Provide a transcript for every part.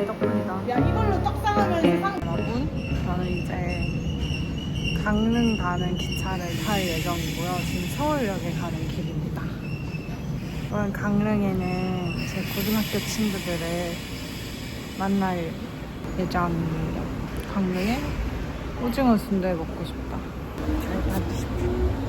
내 덕분이다. 야 이걸로 떡 싸우면 세상. 여러분, 저는 이제 강릉 가는 기차를 탈 예정이고요. 지금 서울역에 가는 길입니다. 오늘 강릉에는 제 고등학교 친구들을 만날 예정입니다. 강릉에 오징어 순대 먹고 싶다. 잘 봐주십시오.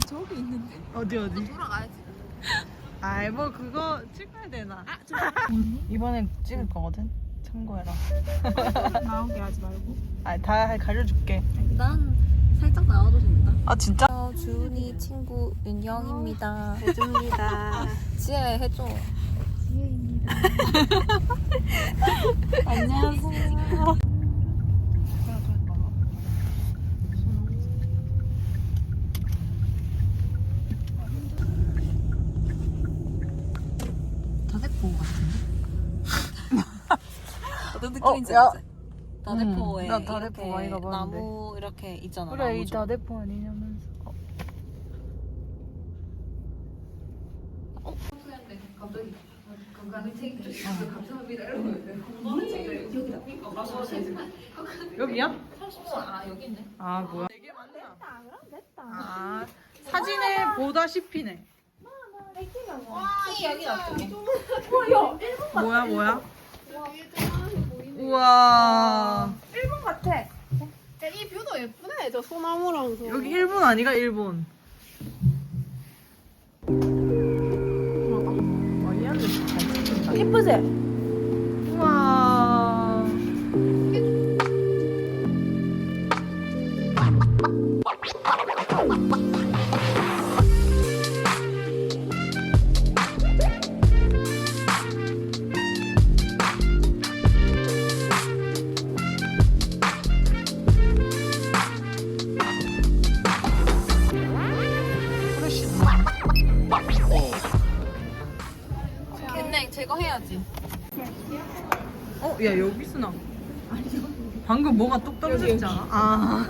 저기 있는데. 어디? 돌아가야지. 아이 뭐 그거 찍어야 되나? 이번엔 찍을 거거든? 참고해라. 나오게 하지 말고. 아, 다 가려줄게. 난 살짝 나와도 된다. 아 진짜? 주은이 친구 윤영입니다. 해줍니다. 지혜 해줘. 지혜입니다. 안녕하세요. 다대포 같은데? 어떤 느낌인지 야. 알지? 다대포에 나 다대포 이렇게 많이 가봤는데. 나무 이렇게 있잖아. 그래 이 나무죠. 다대포 아니냐면서. 갑자기 건강책 감사합니다 이러면 여기야? 아 여기 있네. 아 뭐야? 되게 많다. 아 사진에 보다시피네. 키 여기 놔둘게. 뭐야? 우와. 일본 같아. 야, 이 뷰도 예쁘네. 저 소나무랑 저. 여기 일본 아니가 일본. 얘한테 잘 찍힌다. 예쁘지? 우와. 근데 제거해야지. 야 여기 있으나? 방금 뭐가 뚝 떨어졌지 않아? 아.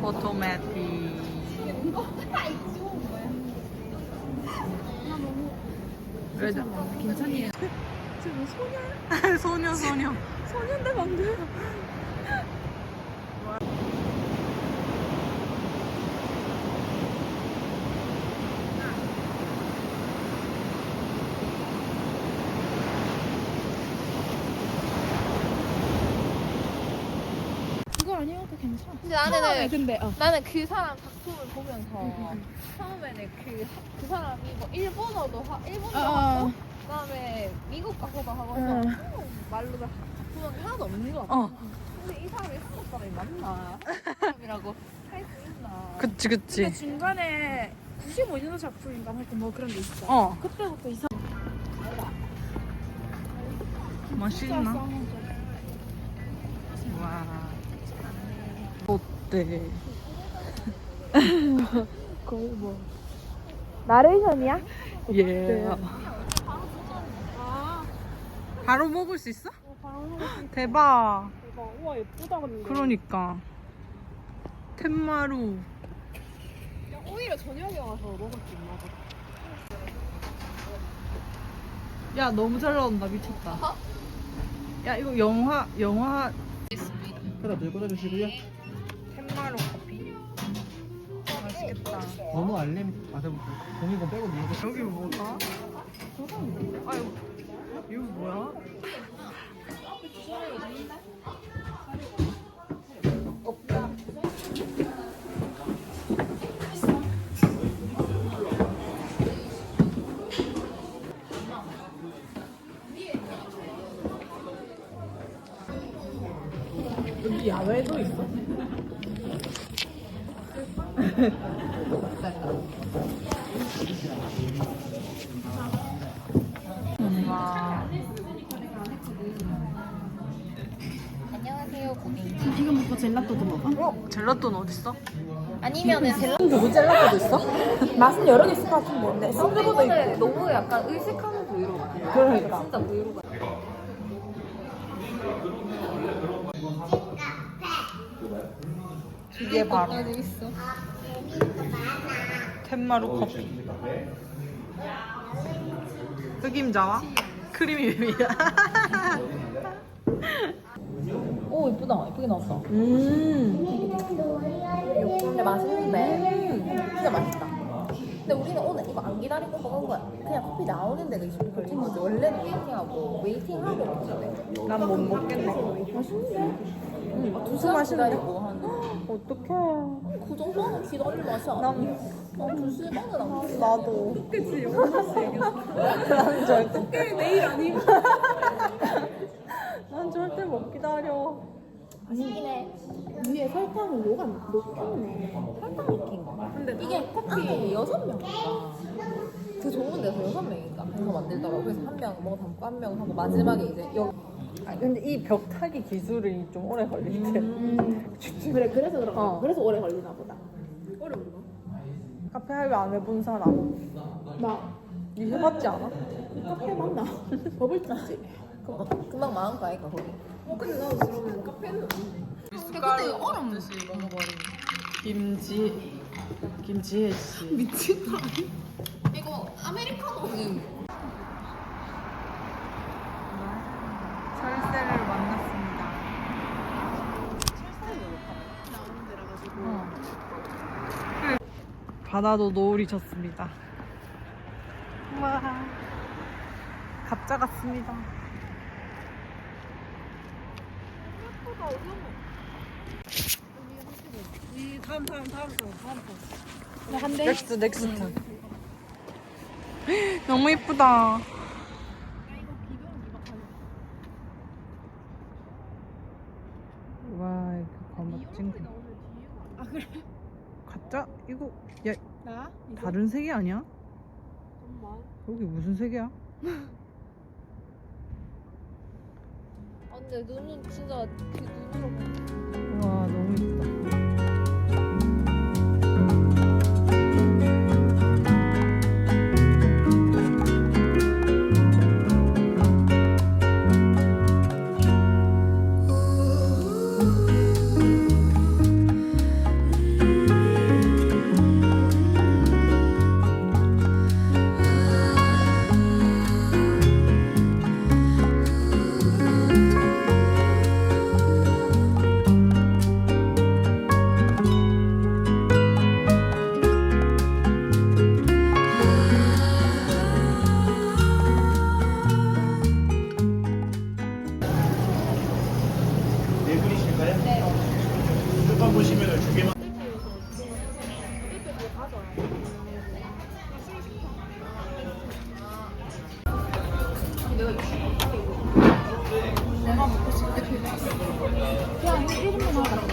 오토매틱. 왜? 괜찮니? 지금 소녀야? 소녀. 소녀인데 방금. 그거 아니어도 괜찮아. 근데 나는 근데 나는 그 사람 작품을 보면서 처음에는 그 사람이 뭐 일본어도 일본어 하고 그다음에 미국 가서도 하고서 말로 작품은 하나도 없는 것 같아. 근데 이 사람이 한국 사람이 맞나? 한국 사람이라고 할 수 있나? 그치. 근데 중간에 95년도 작품인가 하여튼 뭐 그런 게 있어. 그때부터 이 사람 맛있나? 와. 어때? 거의 뭐 나레이션이야? 예. 바로 먹을 수 있어? 대박. 대박. 우와 예쁘다 근데. 그러니까. 텐마루. 야, 오히려 저녁에 와서 먹을 수 있나 보다. 야 너무 잘 나온다 미쳤다. 야 이거 영화 하나 더 꽂아주시고요. 텐마루 커피. 맛있겠다. 번호 알림 받아볼게요. 010 빼고 누르고. 여기 뭐가? 아유 이거 뭐야? 여기 야외도 있어? 와. 안녕하세요 고객님. 이거 먹고 젤라또도 먹어? 젤라또는 어딨어? 아니면은 누구 젤라또도 있어? 맛은 여러 개 있을 것 같은데. 근데 샌드보다 너무 약간 의식하는 브이로그. 그러니까. 진짜 브이로그. 이게 바로 있어. 텐마루 커피. 흑임자와 크림입니다. 오 이쁘다. 이쁘게 나왔다. 근데 맛있는데 진짜 맛있다. 근데 우리는 오늘 이거 안 기다리고 먹은 거야. 그냥 커피 나오는 데가 있어. 걸친 거지. 원래는 웨이팅하고 먹는데. 난 못 먹겠네. 응. 무슨 맛인데? 기다리고 하는데. 어떡해. 그 정도는 기다릴 맛이 아니야. 난 2시간은 안 먹어. 나도. 그치, 영화스 얘기했어. 난 절대. 내일 아니면. 난 절대 못 기다려. 맛있긴 해. 위에 설탕을 녹였네. 설탕 익힌 거. 근데 이게 커피 6명이니까. 그 좋은 데서 6명이니까. 그래서 만들더라고. 그래서 한 명 먹어 담고 한 명 하고 마지막에 이제 여기. 아니, 근데 이 벽타기 기술이 좀 오래 걸리대. 그래, 그래서 그런가. 어. 그래서 오래 걸리나 보다. 어려운가? 카페 할배 안 해본 사람. 나 니 해봤지 않아? 카페 맞나? 버블티지. 금방 마음 가니까 거기. 근데 나도 그러면 카페는 근데 얼음 듯이 먹어버린. 김지혜 씨. 미친다. 이거 아메리카노. 철새를 만났습니다. 나오는 데라 가지고. 바다도 노을이 졌습니다. 와, 가짜 같습니다. 이 다음 거. 나 한대. 넥스트. 너무 이쁘다. 와, 이거 가맛진 거. 아 그래? 가짜? 이거 야 나? 이거 다른 색이 아니야? 엄마. 여기 무슨 색이야? 아 근데 눈은 진짜 그 눈으로 보면 와, 너무 이쁘다. 네 분이실까요? 네. 휴대폰 보시면 두 개만. 내가 먹고 싶을 때 그냥 1인분 하자.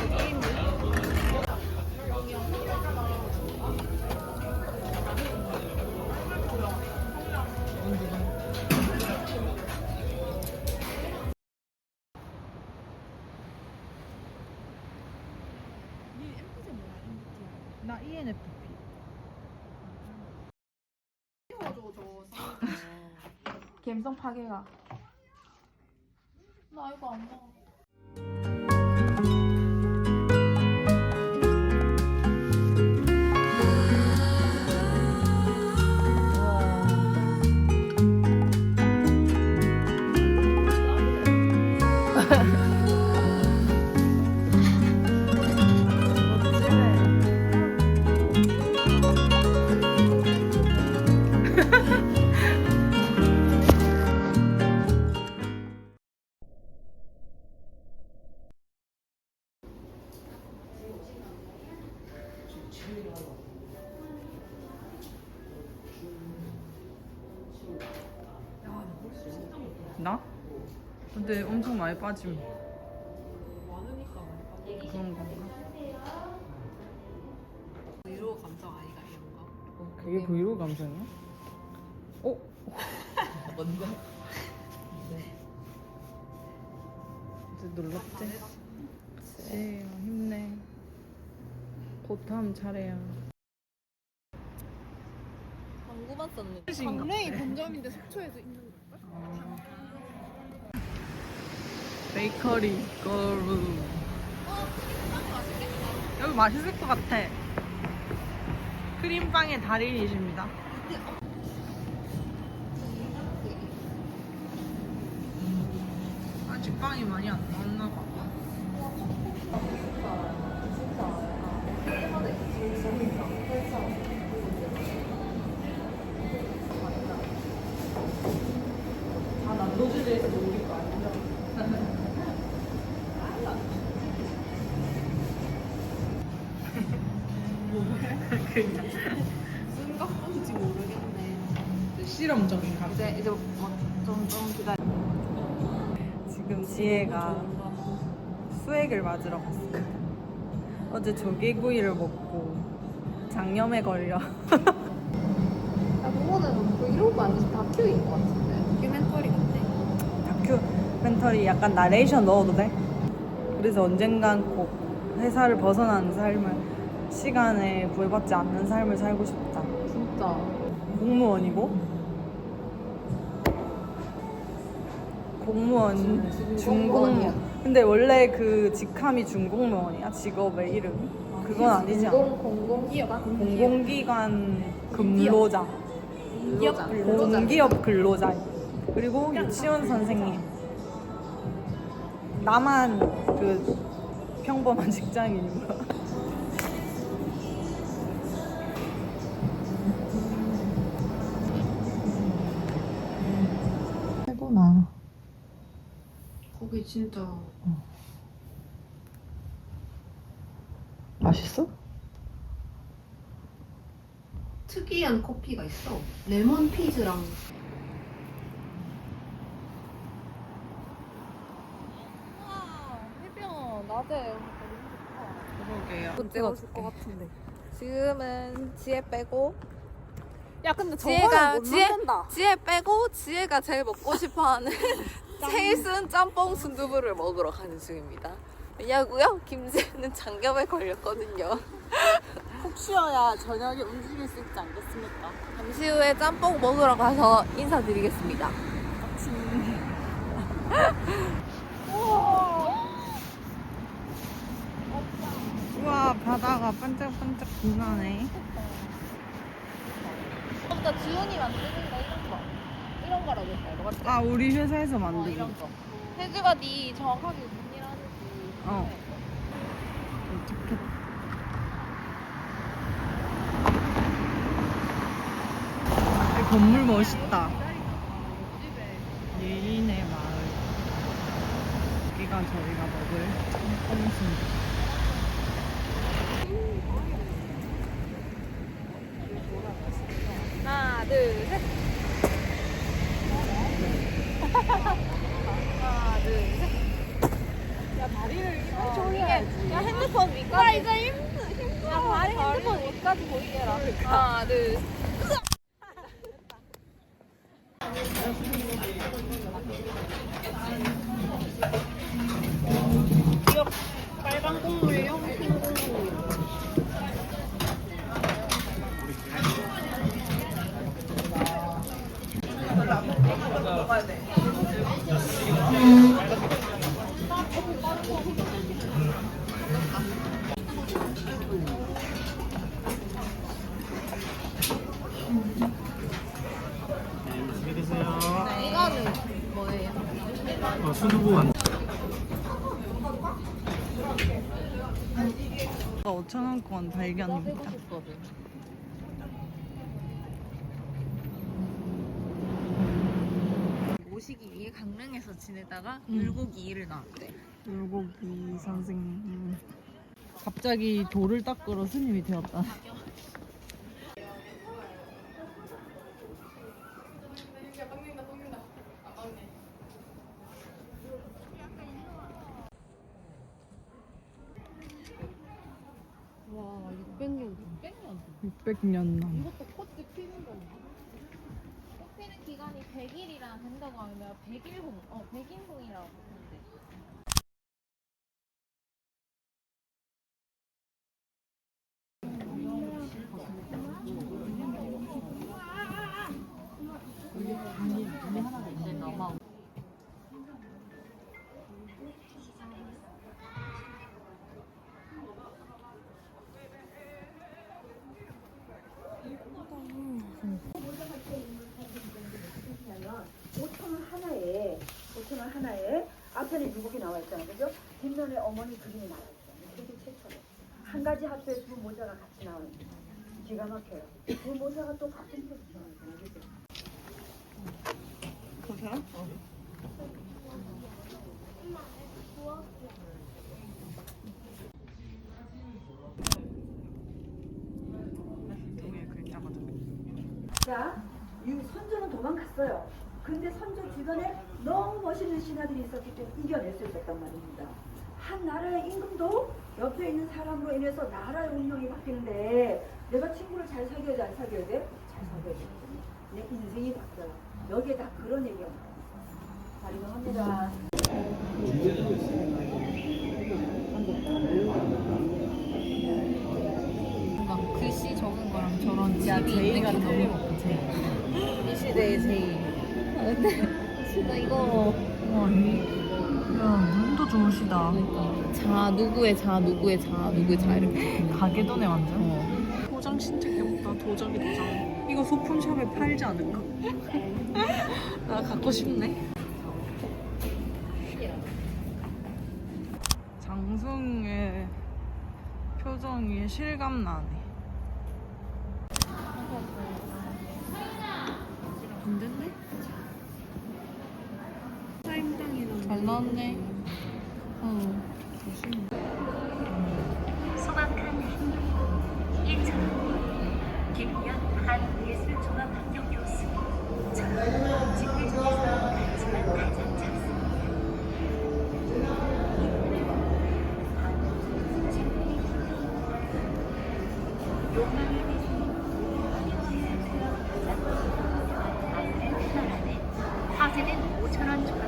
나 ENFP. 감성 파괴가. 나 이거 안 먹어. 나? 근데 엄청 많이 빠짐. 많으니까. 이게 브이로그 감성이야? 어? 뭔데? 이제 놀랍지? 그치, 힘내. 곧 다음 차례야. 방구만 썼는데. 강릉이 본점인데 속초에도 있는 건가? 베이커리 거루. 여기 맛있을 것 같아. 크림빵의 달인이십니다. 아직 빵이 많이 안 나왔나 봐. 다 난도질에서 놀릴 거 아니야? 쓴가 뭔지 모르겠네. 실험적인 감. 이제 좀 기다려. 지금 지혜가 수액을 맞으러 갔어. 어제 조개구이를 먹고 장염에 걸려. 그거는 브이로그 아니지 다큐인 것 같은데. 다큐멘터리 같네. 다큐멘터리 약간 나레이션 넣어도 돼? 그래서 언젠간 꼭 회사를 벗어나는 삶을, 시간에 구애받지 않는 삶을 살고 싶다. 진짜. 공무원이고 공무원 중공무원이야. 근데 원래 그 직함이 중공무원이야? 직업의 이름이? 그건 아니지 않아? 공공기관 근로자, 공기업 근로자, 그리고 유치원 선생님. 나만 그 평범한 직장인인 거야. 최고나. 거기 진짜 맛있어? 특이한 커피가 있어. 레몬 피즈랑. 와, 해변 낮에 그러게요. 그때 올것 같은데. 지금은 지혜 빼고 야 근데 지혜가 저거는 못 먹는다. 지혜 빼고 지혜가 제일 먹고 싶어하는 세이슨 짬뽕 순두부를 먹으러 가는 중입니다. 왜냐고요? 김지혜는 장염에 걸렸거든요. 푹 쉬어야 저녁에 움직일 수 있지 않겠습니까? 잠시 후에 짬뽕 먹으러 가서 인사드리겠습니다. 우와, 바다가 반짝반짝 빛나네. 나 지훈이 만드는 거 이런 거. 이런 거라고 했다. 이거 맞지? 아, 우리 회사에서 만든 거. 이런 거. 혜주가 네 정확하게 무슨 일 하는지. 어. 어떡해. 이 건물 멋있다. 예인의 마을. 여기가 저희가 먹을 짬뽕순. 하나, 둘, 셋. 하나, 둘, 셋. 야, 다리를 이게 야 핸드폰 위까지. 나 이제 힘들어. 야 다리 핸드폰 위까지 보이게 해라. 하나, 둘. 빨간 국물용 흰 국물. 맛있게 드세요. 이거는 뭐예요? 수두부 완. 5,000원권 발견입니다. 모시기 위해 강릉에서 지내다가 음. 물고기 2를 나왔대. 물고기 선생님. 갑자기 돌을 닦으러 스님이 되었다. 와 600년 600년 600년 남. 이것도 꽃집 100일이랑 된다고 하면 내가 100일홍이라고 하는데. 오천 원 하나에 앞에는 유국이 나와 있잖아요, 그죠? 뒷면에 어머니 그림이 나와 있잖아요. 그게 최초로 한 가지 합주에 두 모자가 같이 나와요. 기가 막혀요. 두 모자가 또 같은 포지션이잖아요, 그죠? 보세요. 동해 글자가 자, 선조는 도망갔어요. 근데 선조 주변에 너무 멋있는 신하들이 있었기 때문에 이겨낼 수 있었단 말입니다. 한 나라의 임금도 옆에 있는 사람으로 인해서 나라의 운명이 바뀌는데 내가 친구를 잘 사귀어야 돼, 안 사귀어야 돼? 잘 사귀어야 돼. 내 인생이 바뀌어요. 여기에 다 그런 얘기가 나와요. 자, 이동합니다. 뭔가 글씨 적은 거랑 저런 야, 집이 제이가 있는 게 틀림없지. 이 시대의 제이. 근데 진짜 이거 야, 눈도 좋으시다. 자 누구의 자 누구의 자 누구의 자 이렇게. 가게도네 완전. 도장 진짜 귀엽다. 도자기 도장. 이거 소품샵에 팔지 않을까? 나 갖고 싶네. 장승의 표정이 실감 나네. 안 됐네? 잘 나왔네. 소박한 힘 1차 김연 한예술종합학교 교수 직계 중에서 같지만 가장 작습니다. 욕망의 화제된 5,000원 조각.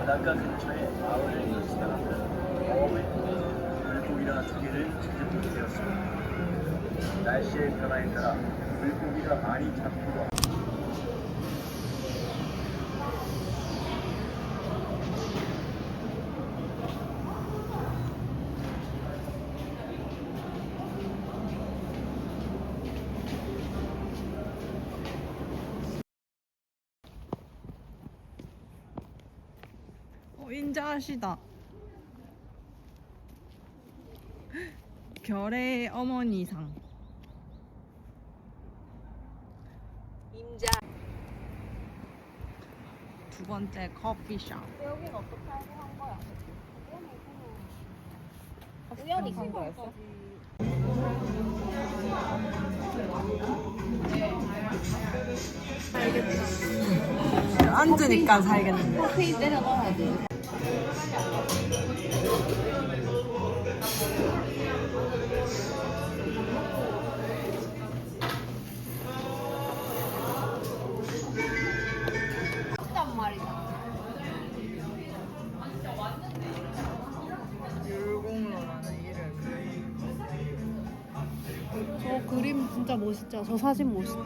바닷가 근처에 마을을 지나가면 어음에 물고기나 조개를 찾게 되었습니다. 날씨의 변화에 따라 물고기가 많이 잡히고 인자하시다. 결의 어머니상. 임자. 두 번째 커피숍. 여긴 어떻게 알고 한 거야? 우연히 간 거였어? 앉으니까 살겠는데. 커피 때려 넣어야 돼. 단 말이다. 율곡로라는 이름. 저 그림 진짜 멋있죠? 저 사진 멋있죠?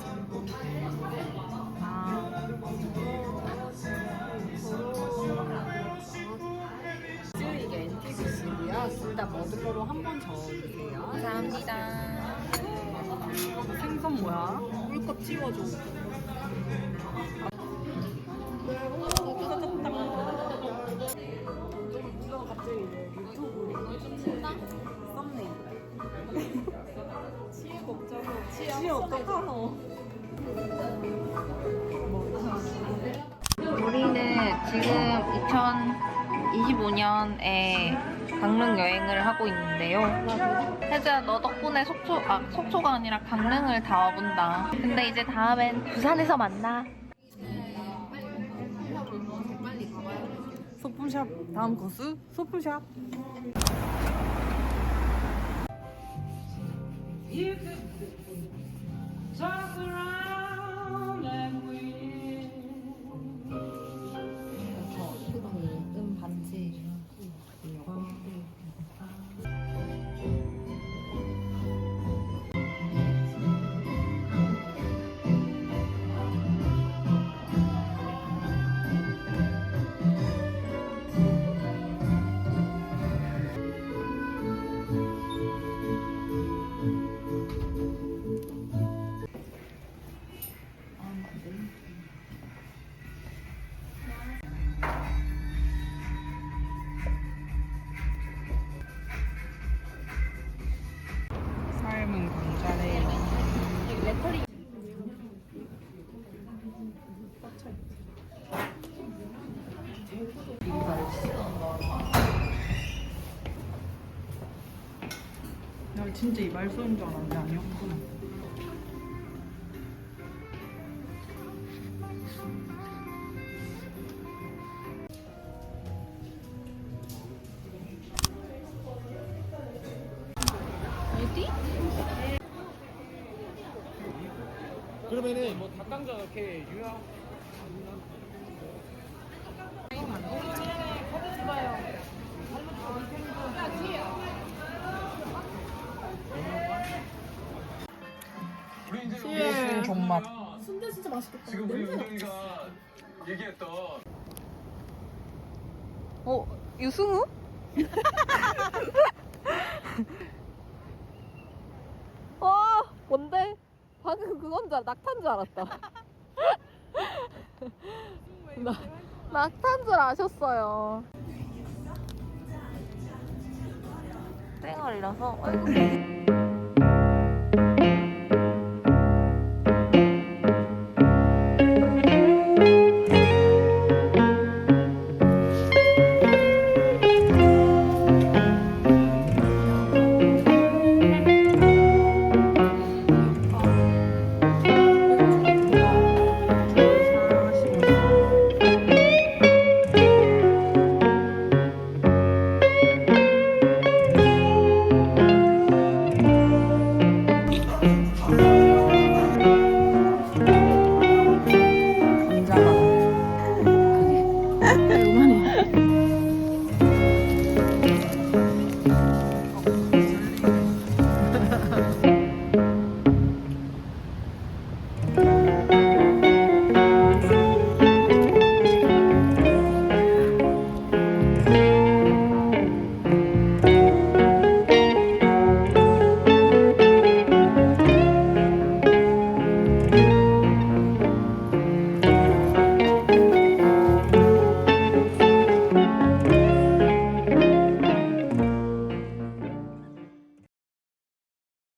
이게 NTBC고요. 둘 다 머들러로 한 번 저어주세요. 감사합니다. 생선 뭐야? 물컵 찍어줘. 지 어떡하노? 우리는 지금 2025년에 강릉 여행을 하고 있는데요. 혜주야, 너 덕분에 속초가 아니라 강릉을 다 와본다. 근데 이제 다음엔 부산에서 만나. 소품샵 다음 코스 소품샵. 삶은 광자래요. 나 진짜 이 말 쏘는 줄 알았는데 아니었구나. 그러면은 뭐 닭강정 이렇게 유효. 무슨 존맛. 순대 진짜 맛있겠다. 지금 우리 우정이가 얘기했던 유승우? 와, 뭔데? 방금 그건 낙타인 줄 알았다. 낙타인 줄 아셨어요. 땡얼이라서.